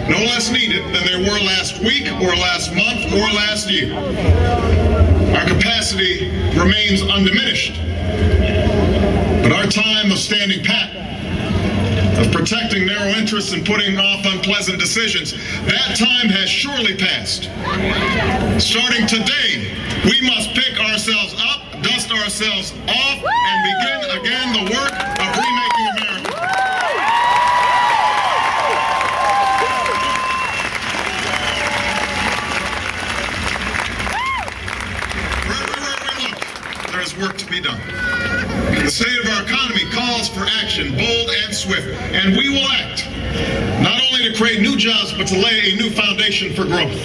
no less needed than they were last week or last month or last year. Our capacity remains undiminished, but our time of standing pat, of protecting narrow interests and putting off unpleasant decisions, that time has surely passed. Starting today, we must pick ourselves up, dust ourselves off, and begin again the work of remaking America. Everywhere we look, there is work to be done. The state of our economy calls for action, bold and swift, and we will act, not only to create new jobs, but to lay a new foundation for growth.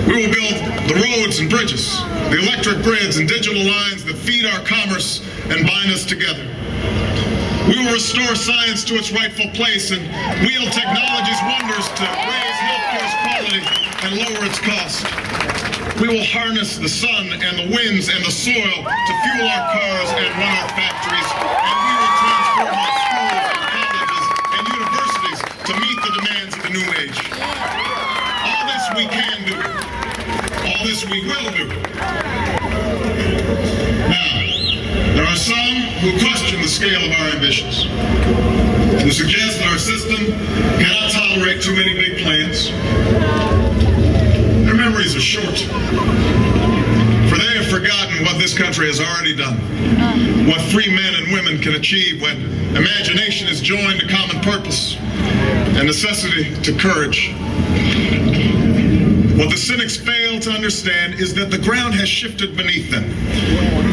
We will build the roads and bridges, the electric grids and digital lines that feed our commerce and bind us together. We will restore science to its rightful place and wield technology's wonders to raise healthcare's quality and lower its cost. We will harness the sun and the winds and the soil to fuel our cars and run our factories, and we will transform our schools and colleges and universities to meet the demands of the new age. All this we can do. All this we will do. Now, there are some who question the scale of our ambitions, who suggest that our system cannot tolerate too many big plans. Their memories are short, for they have forgotten what this country has already done, what free men and women can achieve when imagination is joined to common purpose and necessity to courage. What the cynics fail to understand is that the ground has shifted beneath them,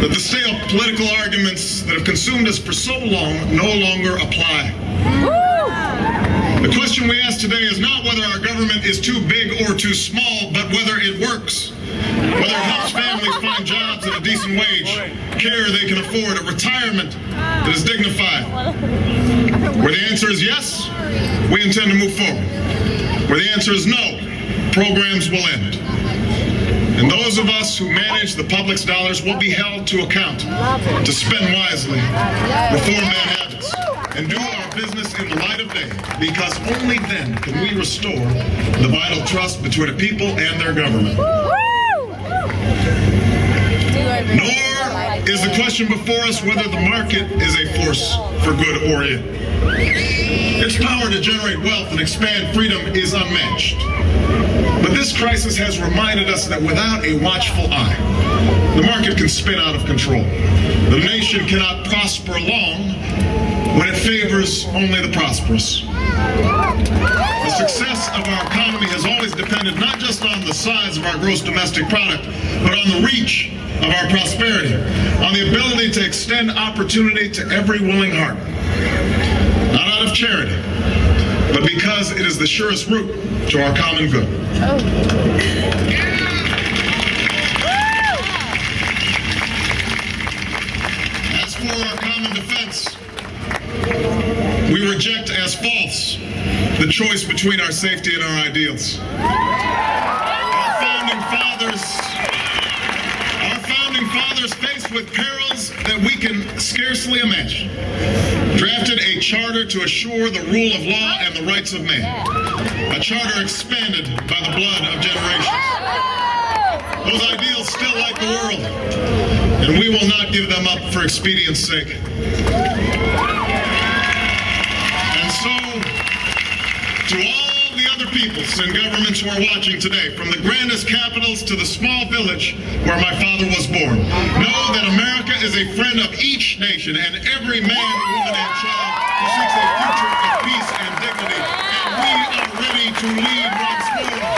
that the stale political arguments that have consumed us for so long no longer apply. The question we ask today is not whether our government is too big or too small, but whether it works, whether it helps families find jobs at a decent wage, care they can afford, a retirement that is dignified. Where the answer is yes, we intend to move forward. Where the answer is no, programs will end. And those of us who manage the public's dollars will be held to account to spend wisely, reform bad habits, and do our business in the light of day, because only then can we restore the vital trust between a people and their government. Nor is the question before us whether the market is a force for good or ill. Its power to generate wealth and expand freedom is unmatched. But this crisis has reminded us that without a watchful eye, the market can spin out of control. The nation cannot prosper long when it favors only the prosperous. The success of our economy has always depended not just on the size of our gross domestic product, but on the reach of our prosperity, on the ability to extend opportunity to every willing heart. Not out of charity, but because it is the surest route to our common good. As for our common defense, we reject as false the choice between our safety and our ideals. Our founding fathers, faced with perils that we can scarcely imagine, drafted a charter to assure the rule of law and the rights of man. A charter expanded by the blood of generations. Those ideals still light the world, and we will not give them up for expedience sake. And so, to all the other peoples and governments who are watching today, from the grandest capitals to the small village where my father was born, know that America is a friend of each nation and every man, woman, and child who seeks a future of peace and dignity. And we are ready to lead once more.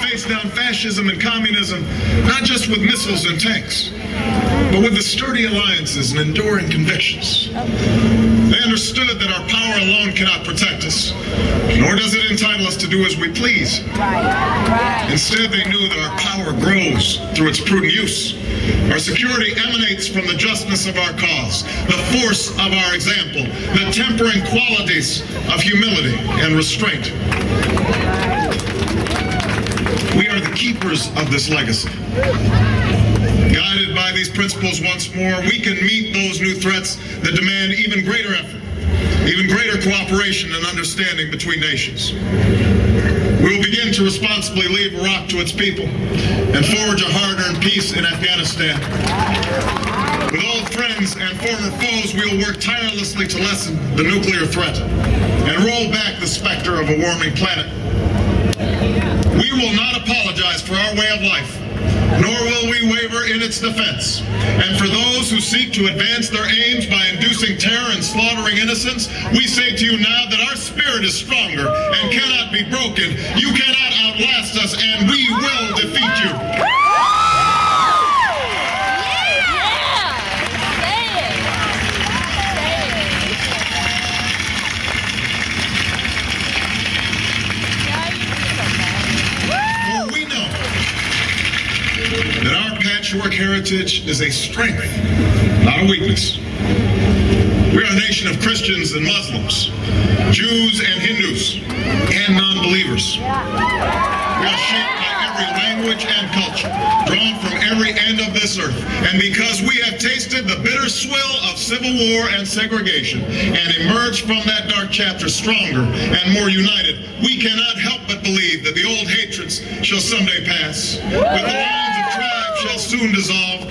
Faced down fascism and communism, not just with missiles and tanks, but with the sturdy alliances and enduring convictions. They understood that our power alone cannot protect us, nor does it entitle us to do as we please. Instead, they knew that our power grows through its prudent use. Our security emanates from the justness of our cause, the force of our example, the tempering qualities of humility and restraint. We are the keepers of this legacy. Guided by these principles once more, we can meet those new threats that demand even greater effort, even greater cooperation and understanding between nations. We will begin to responsibly leave Iraq to its people and forge a hard-earned peace in Afghanistan. With old friends and former foes, we will work tirelessly to lessen the nuclear threat and roll back the specter of a warming planet. We will not apologize for our way of life, nor will we waver in its defense. And for those who seek to advance their aims by inducing terror and slaughtering innocents, we say to you now that our spirit is stronger and cannot be broken. You cannot outlast us, and we will defeat you. That our patchwork heritage is a strength, not a weakness. We are a nation of Christians and Muslims, Jews and Hindus, and non-believers. We are shaped by every language and culture, drawn from every end of this earth. And because we have tasted the bitter swill of civil war and segregation and emerged from that dark chapter stronger and more united, we cannot help but believe that the old hatreds shall someday pass, with the lines of tribes shall soon dissolve,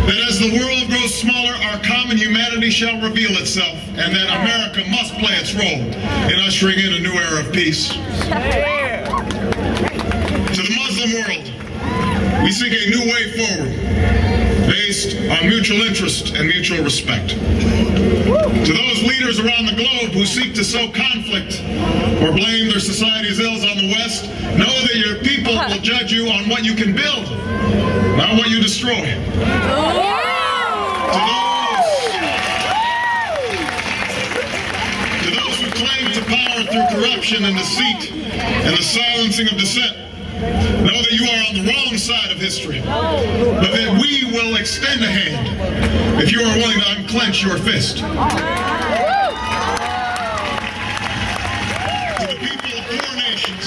that as the world grows smaller, our common humanity shall reveal itself, and that America must play its role in ushering in a new era of peace. To the Muslim world, we seek a new way forward, based on mutual interest and mutual respect. To those leaders around the globe who seek to sow conflict or blame their society's ills on the West, know that your people will judge you on what you can build, not what you destroy. To those who claim to power through corruption and deceit and the silencing of dissent, know that you are on the wrong side of history, but that we will extend a hand if you are willing to unclench your fist. To the people of poor nations,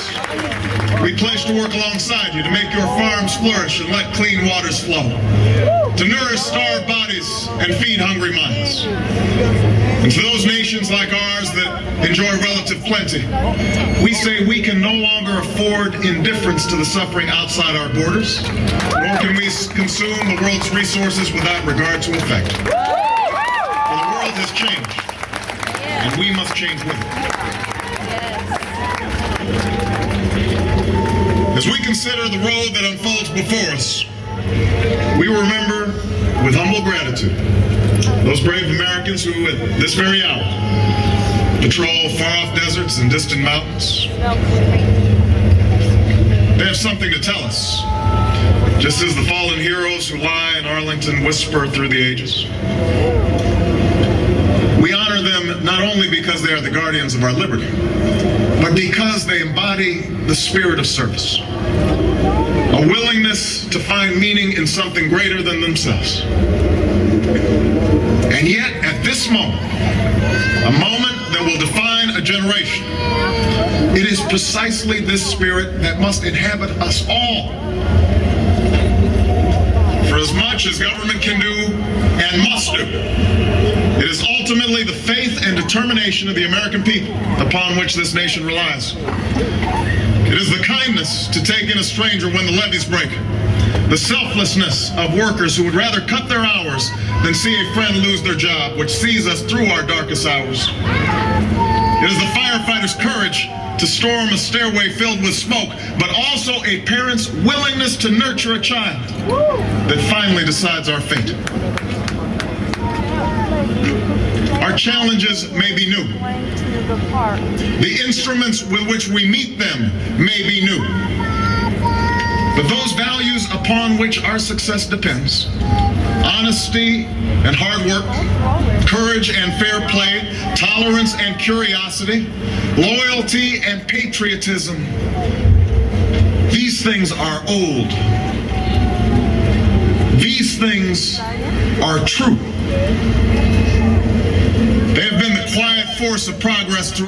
we pledge to work alongside you to make your farms flourish and let clean waters flow, to nourish starved bodies and feed hungry minds. And to those nations like ours that enjoy relative plenty, we say we can no longer afford indifference to the suffering outside our borders, nor can we consume the world's resources without regard to effect. For the world has changed, and we must change with it. As we consider the road that unfolds before us, we will remember with humble gratitude those brave Americans who, at this very hour, patrol far-off deserts and distant mountains. They have something to tell us, just as the fallen heroes who lie in Arlington whisper through the ages. We honor them not only because they are the guardians of our liberty, but because they embody the spirit of service, a willingness to find meaning in something greater than themselves. And yet, at this moment, a moment that will define a generation, it is precisely this spirit that must inhabit us all. For as much as government can do and must do, it is ultimately the faith and determination of the American people upon which this nation relies. It is the kindness to take in a stranger when the levees break, the selflessness of workers who would rather cut their hours than see a friend lose their job, which sees us through our darkest hours. It is the firefighter's courage to storm a stairway filled with smoke, but also a parent's willingness to nurture a child that finally decides our fate. Our challenges may be new. The instruments with which we meet them may be new. But those values upon which our success depends, honesty and hard work, courage and fair play, tolerance and curiosity, loyalty and patriotism, these things are old. These things are true. They have been the quiet force of progress through